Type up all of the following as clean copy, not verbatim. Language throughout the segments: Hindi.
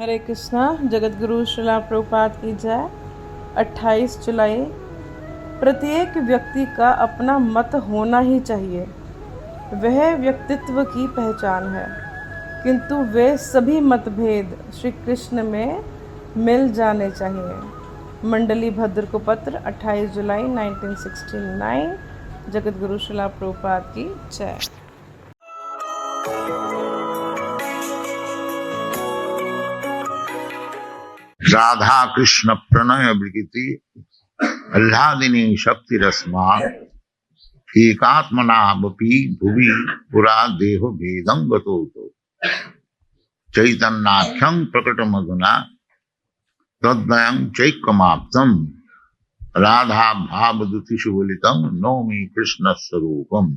हरे कृष्णा। जगत गुरु श्रीला प्रभुपाद की जय। 28 जुलाई। प्रत्येक व्यक्ति का अपना मत होना ही चाहिए, वह व्यक्तित्व की पहचान है, किंतु वे सभी मतभेद श्री कृष्ण में मिल जाने चाहिए। मंडली भद्र को पत्र 28 जुलाई 1969। जगत गुरु श्रीला प्रभुपाद की जय। राधा कृष्ण प्रणय विकृति आह्लादिनी शक्ति रस्मा एकात्मना वपि भुवि पुरा देह भेदं गतो चैतन्याख्यं प्रकट मधुना तद्वयं चैकमाप्तम् राधा भावदुतिषु वलितं नौमि कृष्ण स्वरूपम्।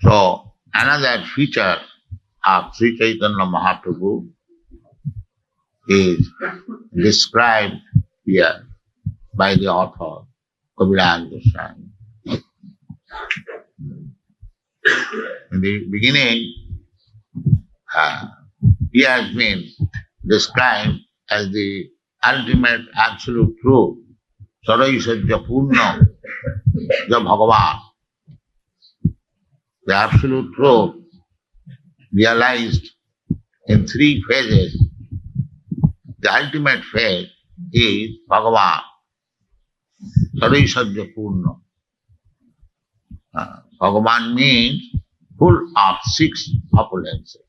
So another feature of Sri Chaitanya Mahaprabhu is described here by the author Kaviraj Goswami. In the beginning, he has been described as the ultimate absolute truth, Saraisajya Purna Ja Bhagavan, the absolute truth realized in three phases. The ultimate phase is Bhagavan, Saraisajya Purna. Bhagavan means full of six opulences.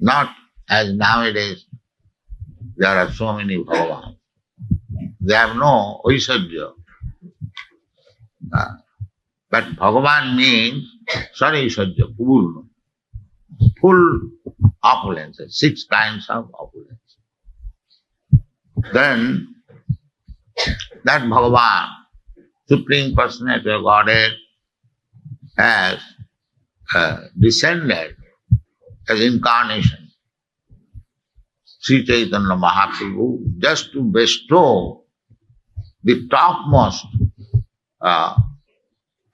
Not as nowadays there are so many Bhagavans. They have no Aishadya. But Bhagavan means Saraisajya Purna, full opulences, six kinds of opulence. Then that Bhagavan, Supreme Personality of Godhead, has descended as incarnation, Sri Chaitanya Mahaprabhu, just to bestow the topmost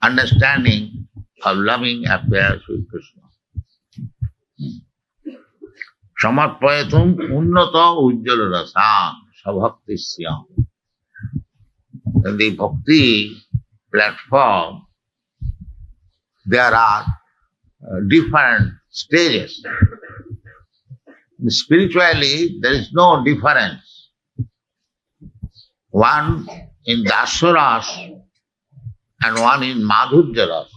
understanding of loving affairs with Krishna. Samarpayatum unnata ujjala rasam sabhaktisyam. In the bhakti platform, there are different stages. Spiritually, there is no difference. One in Dasaras and one in Madhurjaras.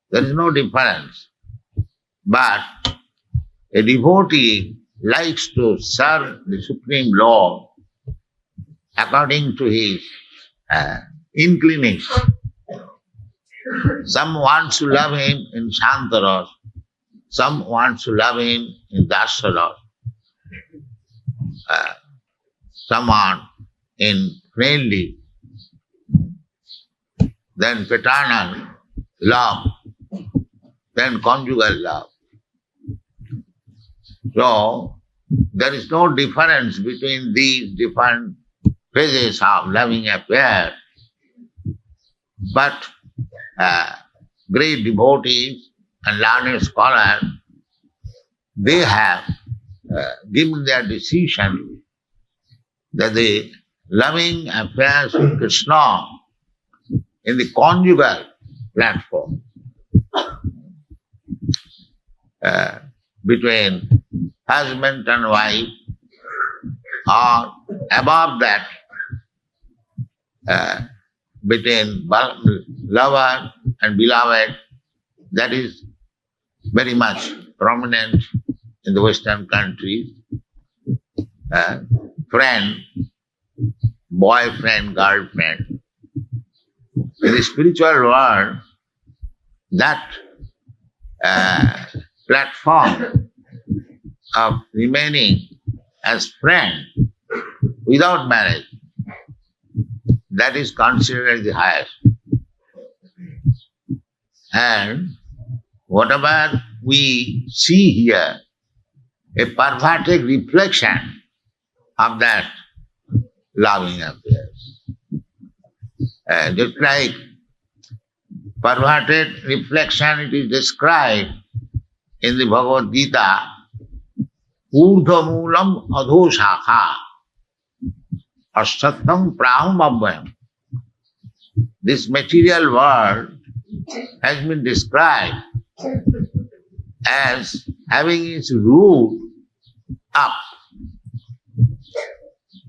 There is no difference. But a devotee likes to serve the Supreme Lord according to his inclination. Some wants to love him in Shantaras, some wants to love him in Dasaras, someone in friendly, then paternal love, then conjugal love. So, there is no difference between these different phases of loving affair, but great devotees and learned scholars, they have given their decision that the loving affairs with Krishna in the conjugal platform between husband and wife, or above that between lover and beloved, that is very much prominent in the Western countries. Friend, boyfriend, girlfriend. In the spiritual world, that platform of remaining as friend without marriage, that is considered as the highest. And whatever we see here, a perverted reflection of that loving affairs. Just like perverted reflection, it is described in the Bhagavad Gita, Urdhva Moolam Adho Shakha Asattam Praham Abhyam. This material world has been described as having its root up,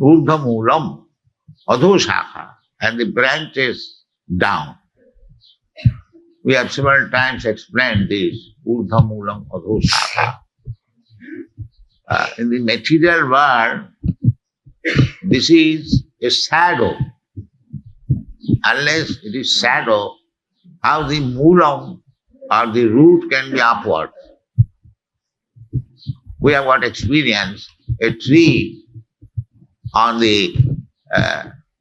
Urdhva Moolam Adho Shakha, and the branches down. We have several times explained this, Urdhva Moolam Adho Shakha. In the material world, this is a shadow. Unless it is shadow, how the moolam or the root can be upward? We have got experience, a tree on the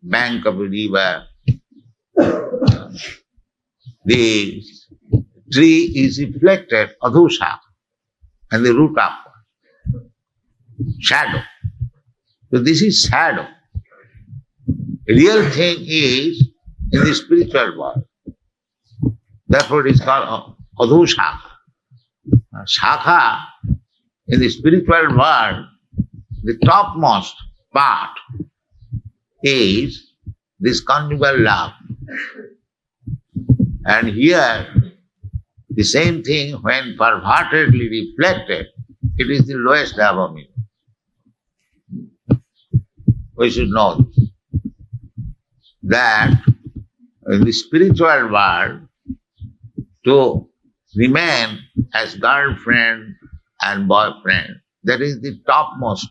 bank of a river. The tree is reflected, adhusha, and the root upward. Shadow. So this is shadow. Real thing is in the spiritual world. Therefore it is called adhushaka. Shakha in the spiritual world, the topmost part is this conjugal love. And here, the same thing when pervertedly reflected, it is the lowest level. We should know this, that in the spiritual world, to remain as girlfriend and boyfriend, that is the topmost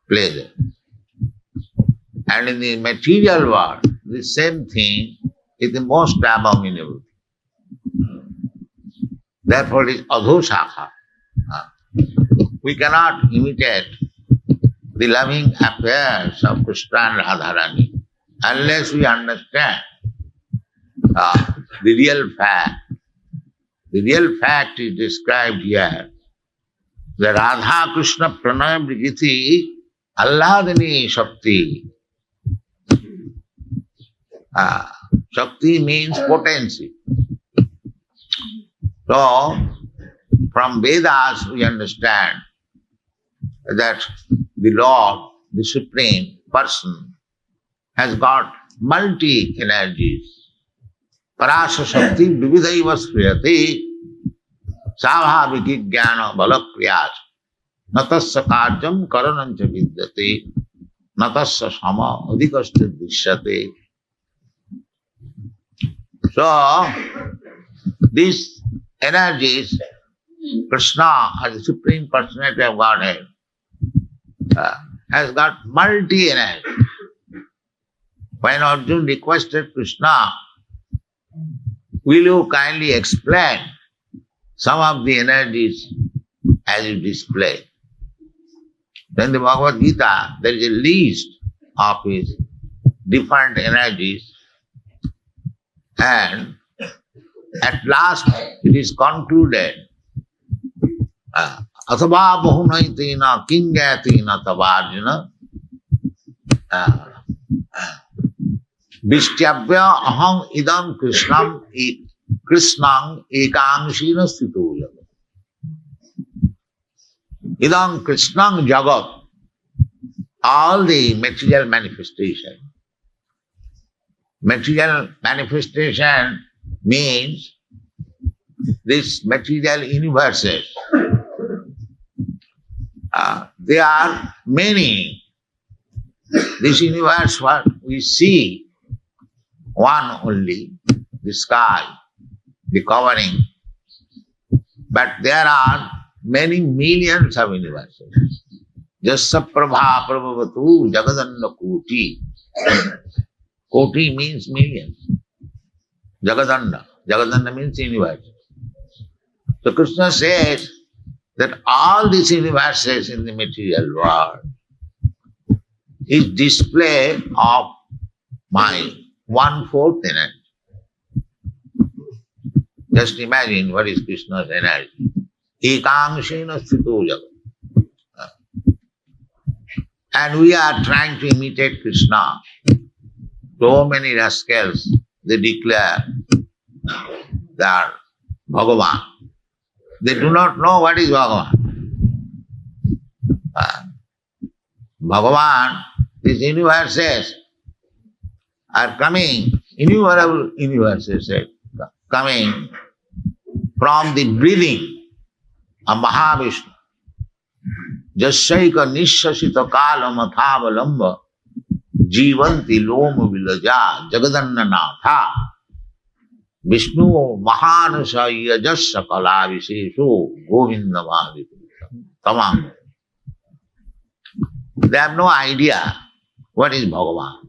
pleasure. And in the material world, the same thing is the most abominable. Therefore it is adhoshakha. We cannot imitate the loving affairs of Krishna and Radharani unless we understand the real fact. The real fact is described here. The Radha Krishna Pranaya Brigiti Alladini Shakti. Shakti means potency. So, from Vedas we understand that the Lord, the Supreme Person, has got multi-energies. Parasa Shakti Vividhaiva Sriyati Savhaviki Jnana Balakriyas Natasya Karjam Karanancha Vidyate Natasya Sama Adhikashta Dishyate. So, these energies, Krishna as the Supreme Personality of Godhead, has got multi-energy. When Arjuna requested Krishna, will you kindly explain some of the energies as you display? Then the Bhagavad Gita, there is a list of his different energies, and at last it is concluded, Athabha Bahunaitina Kingatina Tavarjuna Vishtyabhya Aham Idam Krishnam Ekamshina Stitula. Idam Krishnam Jagat, all the material manifestation. Material manifestation means these material universes. There are many. This universe, what we see, one only, the sky, the covering. But there are many millions of universes. Jasya prabha prabhavatu jagadanna koti. Koti means millions. Jagadanna. Jagadanna means universe. So Krishna says that all these universes in the material world is display of my 1/4 energy. Just imagine what is Krishna's energy. Ekamshena sthito jagat. And we are trying to imitate Krishna. So many rascals, they declare they are Bhagavan. They do not know what is Bhagavan. Bhagavan, these universes are coming, innumerable universes are coming from the breathing of Mahavishnu. Jasyaika nishasita kala mathavalamba jivanti loma vilaja jagadanna natha Vishnu mahanasa yajassa kala visesho govinda mahadipurusha tamam. They have no idea what is Bhagavan.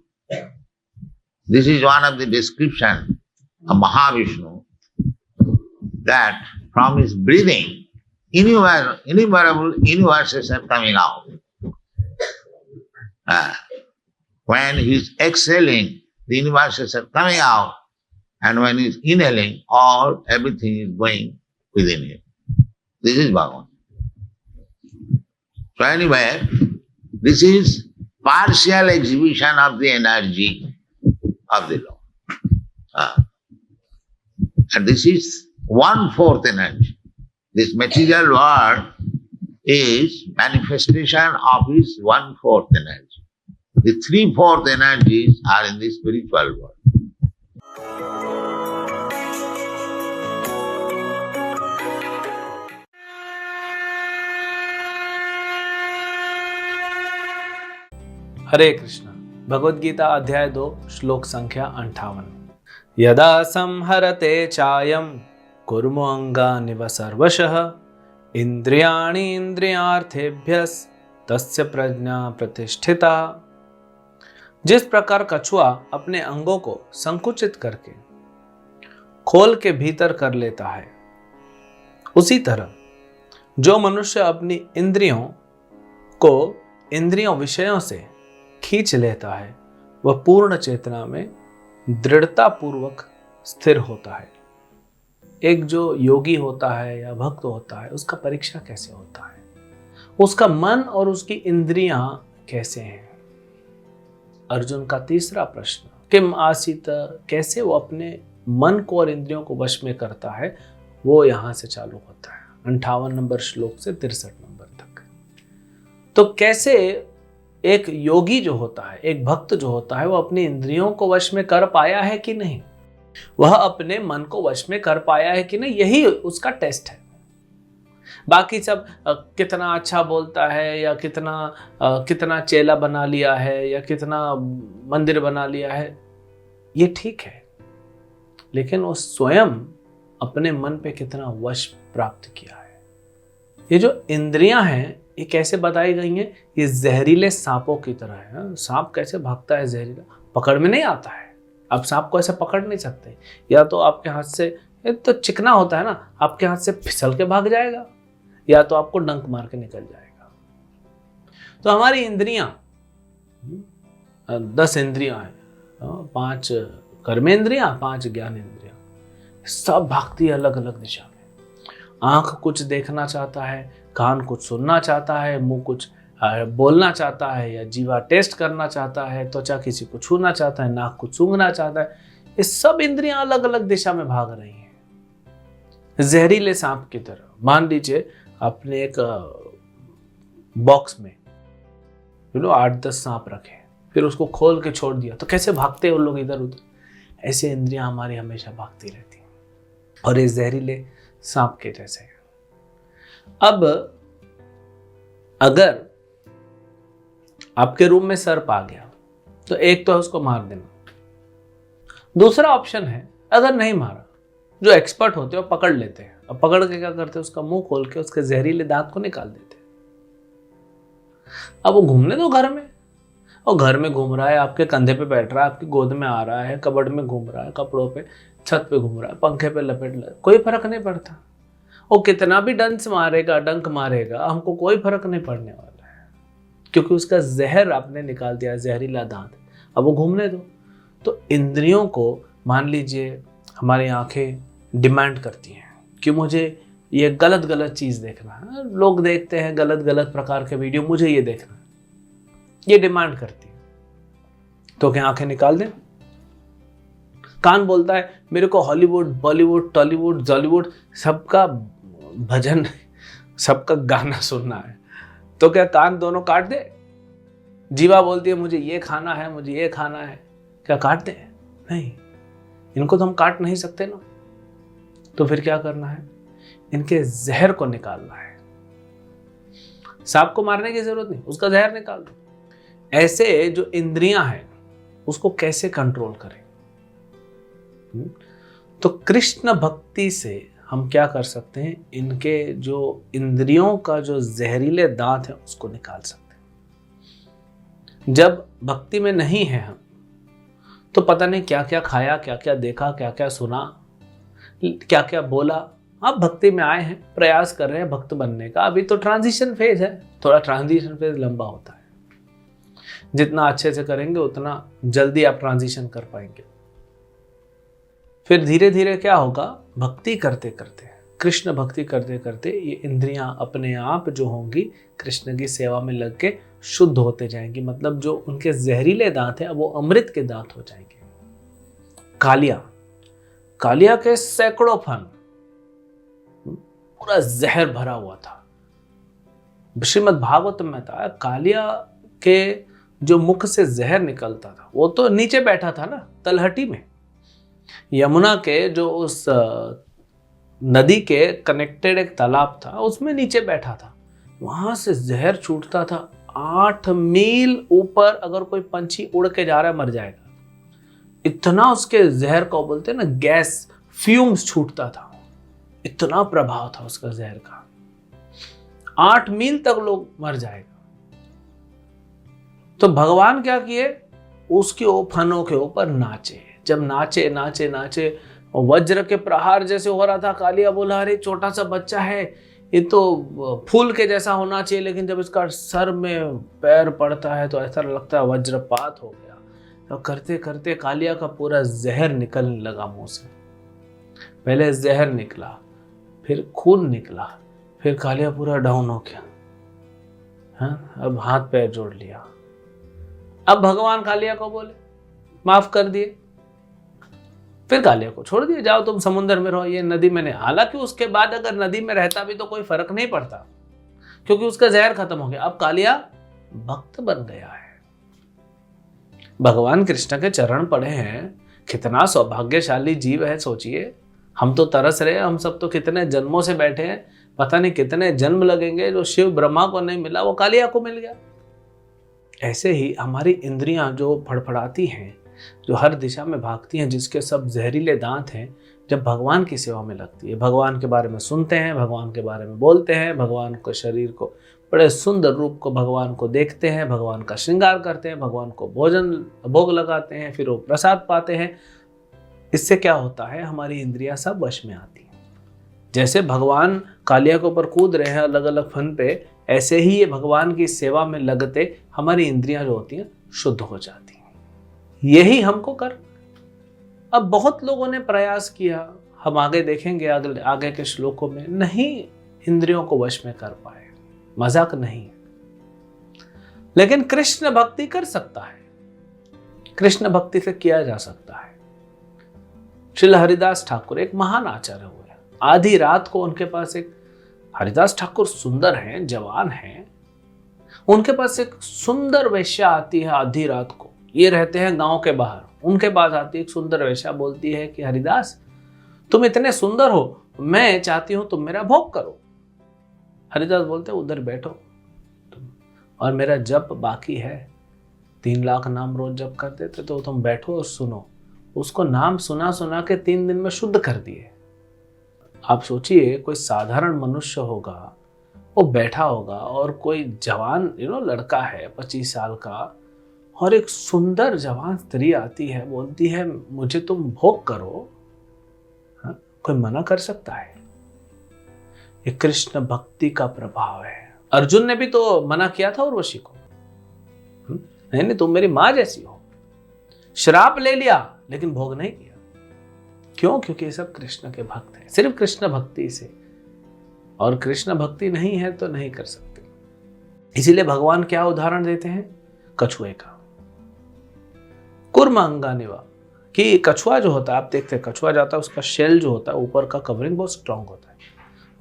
This is one of the description of Mahavishnu, that from his breathing, innumerable universes are coming out. When he is exhaling, the universes are coming out, and when he is inhaling, everything is going within him. This is Bhagavan. So anyway, this is partial exhibition of the energy of the Lord. And this is 1/4 energy. This material world is manifestation of his 1/4 energy. The 3/4 energies are in the spiritual world. हरे कृष्ण। भगवद गीता अध्याय 2 श्लोक संख्या 58। यदा संहरते चायं कुर्मो अंगानिव सर्वशः इंद्रियाणि इंद्रियार्थेभ्यस्तस्य प्रज्ञा प्रतिष्ठिता। जिस प्रकार कछुआ अपने अंगों को संकुचित करके खोल के भीतर कर लेता है, उसी तरह जो मनुष्य अपनी इंद्रियों को इंद्रियों विषयों से खींच लेता है, वह पूर्ण चेतना में दृढ़ता पूर्वक स्थिर होता है। एक जो योगी होता है या भक्त होता है, उसका परीक्षा कैसे होता है, उसका मन और उसकी इंद्रियां कैसे हैं। अर्जुन का तीसरा प्रश्न, किम आसीत, कैसे वो अपने मन को और इंद्रियों को वश में करता है, वो यहां से चालू होता है 58 नंबर श्लोक से 63 नंबर तक। तो कैसे एक योगी जो होता है, एक भक्त जो होता है, वो अपनी इंद्रियों को वश में कर पाया है कि नहीं, वह अपने मन को वश में कर पाया है कि नहीं, यही उसका टेस्ट है। बाकी सब कितना अच्छा बोलता है या कितना चेला बना लिया है या कितना मंदिर बना लिया है, ये ठीक है, लेकिन वो स्वयं अपने मन पे कितना वश प्राप्त किया है। ये जो इंद्रियां हैं, ये कैसे बताई गई हैं, ये जहरीले सांपों की तरह है। सांप कैसे भागता है जहरीला, पकड़ में नहीं आता है। आप सांप को ऐसे पकड़ नहीं सकते, या तो आपके हाथ से, तो चिकना होता है ना, आपके हाथ से फिसल के भाग जाएगा, या तो आपको डंक मार के निकल जाएगा। तो हमारी इंद्रियां 10 इंद्रियां हैं, 5 कर्मेंद्रियां, 5 ज्ञान इंद्रियां, सब भागती है अलग अलग दिशा में। आंख कुछ देखना चाहता है, कान कुछ सुनना चाहता है, मुंह कुछ बोलना चाहता है, या जीवा टेस्ट करना चाहता है, त्वचा किसी को छूना चाहता है, नाक कुछ सूंघना चाहता है। ये सब इंद्रियां अलग अलग दिशा में भाग रही हैं, जहरीले सांप की तरह। मान लीजिए आपने एक बॉक्स में 8-10 सांप रखे, फिर उसको खोल के छोड़ दिया, तो कैसे भागते हैं उन लोग इधर उधर। ऐसे इंद्रियां हमारी हमेशा भागती रहती हैं, और ये जहरीले सांप के जैसे। अब अगर आपके रूम में सर्प आ गया, तो एक तो है उसको मार देना। दूसरा ऑप्शन है, अगर नहीं मारा, जो एक्सपर्ट होते हैं वो पकड़ लेते हैं। अब पकड़ के क्या करते हैं, उसका मुंह खोल के उसके जहरीले दांत को निकाल देते हैं। अब वो घूमने दो घर में, और घर में घूम रहा है, आपके कंधे पे बैठ रहा है, आपकी गोद में आ रहा है, कबर्ड में घूम रहा है, कपड़ों पे, छत पे घूम रहा है, पंखे पे लपेट, कोई फर्क नहीं पड़ता। वो कितना भी डंक मारेगा, हमको कोई फर्क नहीं पड़ने वाला है, क्योंकि उसका जहर आपने निकाल दिया, जहरीला दांत। अब वो घूमने दो। तो इंद्रियों को, मान लीजिए हमारी आंखें डिमांड करती हैं कि मुझे ये गलत चीज़ देखना है, लोग देखते हैं गलत प्रकार के वीडियो, मुझे ये देखना है, ये डिमांड करती है, तो क्या आंखें निकाल दें? कान बोलता है मेरे को हॉलीवुड, बॉलीवुड, टॉलीवुड, जॉलीवुड सबका भजन, सबका गाना सुनना है। तो क्या कान दोनों काट दे? जीवा बोलती है मुझे ये खाना है, मुझे ये खाना है, क्या काट दे? नहीं, इनको तो हम काट नहीं सकते ना। तो फिर क्या करना है? इनके जहर को निकालना है। सांप को मारने की जरूरत नहीं, उसका जहर निकाल दो। ऐसे जो इंद्रियां हैं उसको कैसे कंट्रोल करें? तो कृष्ण भक्ति से हम क्या कर सकते हैं? इनके जो इंद्रियों का जो जहरीले दांत है उसको निकाल सकते हैं। जब भक्ति में नहीं है हम, तो पता नहीं क्या क्या खाया, क्या क्या देखा, क्या क्या सुना, क्या क्या बोला। आप भक्ति में आए हैं, प्रयास कर रहे हैं भक्त बनने का। अभी तो ट्रांजिशन फेज है, थोड़ा ट्रांजिशन फेज लंबा होता है। जितना अच्छे से करेंगे उतना जल्दी आप ट्रांजिशन कर पाएंगे। फिर धीरे धीरे क्या होगा? भक्ति करते करते, कृष्ण भक्ति करते करते ये इंद्रियां अपने आप जो होंगी कृष्ण की सेवा में लग के शुद्ध होते जाएंगी। मतलब जो उनके जहरीले दांत हैं वो अमृत के दांत हो जाएंगे। कालिया के सैकड़ों फन, पूरा जहर भरा हुआ था। श्रीमद् भागवत में था कालिया के जो मुख से जहर निकलता था, वो तो नीचे बैठा था ना तलहटी में, यमुना के जो उस नदी के कनेक्टेड एक तालाब था उसमें नीचे बैठा था। वहां से जहर छूटता था। 8 मील ऊपर अगर कोई पंछी उड़ के जा रहा है मर जाएगा। इतना उसके जहर को बोलते हैं ना गैस, फ्यूम्स छूटता था। इतना प्रभाव था उसका जहर का, 8 मील तक लोग मर जाएगा। तो भगवान क्या किए? उसके फनों के ऊपर नाचे। जब नाचे नाचे नाचे वज्र के प्रहार जैसे हो रहा था, कालिया बोला अरे छोटा सा बच्चा है, ये तो फूल के जैसा होना चाहिए, लेकिन जब इसका सर में पैर पड़ता है तो ऐसा लगता है वज्रपात हो गया। तो करते करते कालिया का पूरा जहर निकलने लगा मुंह से। पहले जहर निकला, फिर खून निकला, फिर कालिया पूरा डाउन हो गया। हाँ, अब हाथ पैर जोड़ लिया। अब भगवान कालिया को बोले माफ कर दिए, फिर कालिया को छोड़ दिए, जाओ तुम समुद्र में रहो, ये नदी में नहीं। हालांकि उसके बाद अगर नदी में रहता भी तो कोई फर्क नहीं पड़ता, क्योंकि उसका जहर खत्म हो गया। अब कालिया भक्त बन गया है, भगवान कृष्ण के चरण पड़े हैं। कितना सौभाग्यशाली जीव है, सोचिए। हम तो तरस रहे हैं, हम सब तो कितने जन्मों से बैठे हैं, पता नहीं कितने जन्म लगेंगे। जो शिव ब्रह्मा को नहीं मिला वो कालिया को मिल गया। ऐसे ही हमारी इंद्रियां जो फड़फड़ाती हैं, जो हर दिशा में भागती हैं, जिसके सब जहरीले दांत हैं, जब भगवान की सेवा में लगती है, भगवान के बारे में सुनते हैं, भगवान के बारे में बोलते हैं, भगवान को शरीर को बड़े सुंदर रूप को भगवान को देखते हैं, भगवान का श्रृंगार करते हैं, भगवान को भोग लगाते हैं, फिर वो प्रसाद पाते हैं। इससे क्या होता है? हमारी इंद्रियां सब वश में आती हैं। जैसे भगवान कालिया के ऊपर कूद रहे हैं अलग अलग फन पे, ऐसे ही ये भगवान की सेवा में लगते हमारी इंद्रियां जो होती हैं शुद्ध हो जाती हैं। यही हमको कर। अब बहुत लोगों ने प्रयास किया, हम आगे देखेंगे आगे के श्लोकों में, नहीं इंद्रियों को वश में कर पाए। मजाक नहीं, लेकिन कृष्ण भक्ति कर सकता है, कृष्ण भक्ति से किया जा सकता है। श्रील हरिदास ठाकुर एक महान आचार्य हुए। आधी रात को उनके पास एक, हरिदास ठाकुर सुंदर हैं, जवान हैं, उनके पास एक सुंदर वेश्या आती है आधी रात को। ये रहते हैं गांव के बाहर, उनके पास आती है एक सुंदर वेश्या, बोलती है कि हरिदास तुम इतने सुंदर हो, मैं चाहती हूं तुम मेरा भोग करो। हरिदास बोलते उधर बैठो तुम, और मेरा जप बाकी है, 3 लाख नाम रोज जप करते थे, तो तुम बैठो और सुनो। उसको नाम सुना सुना के 3 दिन में शुद्ध कर दिए। आप सोचिए कोई साधारण मनुष्य होगा, वो बैठा होगा और कोई जवान लड़का है 25 साल का, और एक सुंदर जवान स्त्री आती है, बोलती है मुझे तुम भोग करो। हाँ? कोई मना कर सकता है? ये कृष्ण भक्ति का प्रभाव है। अर्जुन ने भी तो मना किया था उर्वशी को, नहीं तुम मेरी मां जैसी हो। श्राप ले लिया लेकिन भोग नहीं किया। क्यों? क्योंकि ये सब कृष्ण के भक्त हैं, सिर्फ कृष्ण भक्ति से। और कृष्ण भक्ति नहीं है तो नहीं कर सकते। इसीलिए भगवान क्या उदाहरण देते हैं? कछुए का। कुर्म अंगानिवा, कि कछुआ जो होता है, आप देखते हैं कछुआ जाता है, उसका शेल जो होता है, ऊपर का कवरिंग बहुत स्ट्रांग होता है,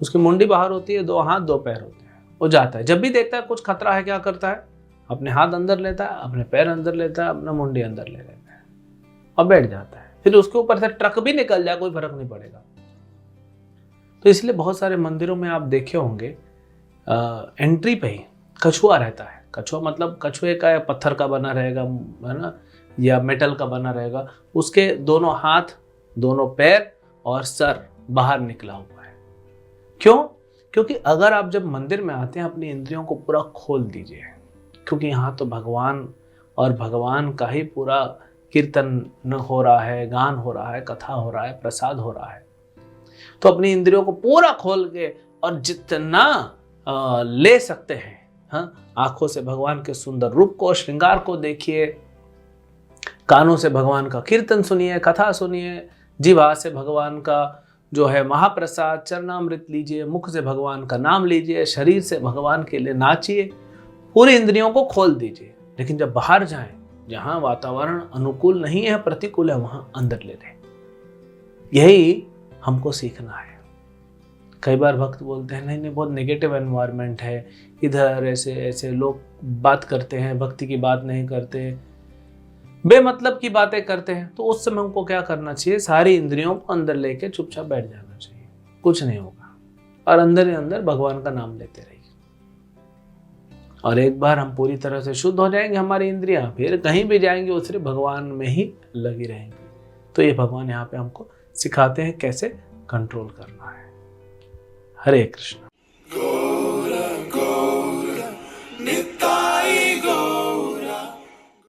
उसकी मुंडी बाहर होती है, 2 हाथ 2 पैर होते हैं। वो जाता है, जब भी देखता है कुछ खतरा है, क्या करता है, अपने हाथ अंदर लेता है, अपने पैर अंदर लेता है, अपना मुंडी अंदर ले लेता है और बैठ जाता है। फिर उसके ऊपर से ट्रक भी निकल जाए, कोई फर्क नहीं पड़ेगा। तो इसलिए बहुत सारे मंदिरों में आप देखे होंगे एंट्री पे ही कछुआ रहता है। कछुआ मतलब कछुए का पत्थर का बना रहेगा, है ना, या मेटल का बना रहेगा, उसके दोनों हाथ, दोनों पैर और सर बाहर निकला हुआ है। क्यों? क्योंकि अगर आप जब मंदिर में आते हैं, अपनी इंद्रियों को पूरा खोल दीजिए, क्योंकि यहाँ तो भगवान और भगवान का ही पूरा कीर्तन हो रहा है, गान हो रहा है, कथा हो रहा है, प्रसाद हो रहा है। तो अपनी इंद्रियों को पूरा खोल के और जितना ले सकते हैं, हाँ, आंखों से भगवान के सुंदर रूप को, श्रृंगार को देखिए, कानों से भगवान का कीर्तन सुनिए, कथा सुनिए, जीवा से भगवान का जो है महाप्रसाद चरणामृत लीजिए, मुख से भगवान का नाम लीजिए, शरीर से भगवान के लिए नाचिए, पूरी इंद्रियों को खोल दीजिए। लेकिन जब बाहर जाएं, जहां वातावरण अनुकूल नहीं है, प्रतिकूल है, वहां अंदर ले लें। यही हमको सीखना है। कई बार भक्त बोलते हैं, नहीं नहीं बहुत नेगेटिव एनवायरनमेंट है, इधर ऐसे ऐसे लोग बात करते हैं, भक्ति की बात नहीं करते, बेमतलब की बातें करते हैं। तो उस समय हमको क्या करना चाहिए, सारी इंद्रियों को अंदर लेके चुपचाप बैठ जाना चाहिए, कुछ नहीं होगा, और अंदर ही अंदर भगवान का नाम लेते रहिए। और एक बार हम पूरी तरह से शुद्ध हो जाएंगे, हमारी इंद्रियां फिर कहीं भी जाएंगी, वो सिर्फ भगवान में ही लगी रहेंगी। तो ये भगवान यहाँ पे हमको सिखाते हैं कैसे कंट्रोल करना है। हरे कृष्ण।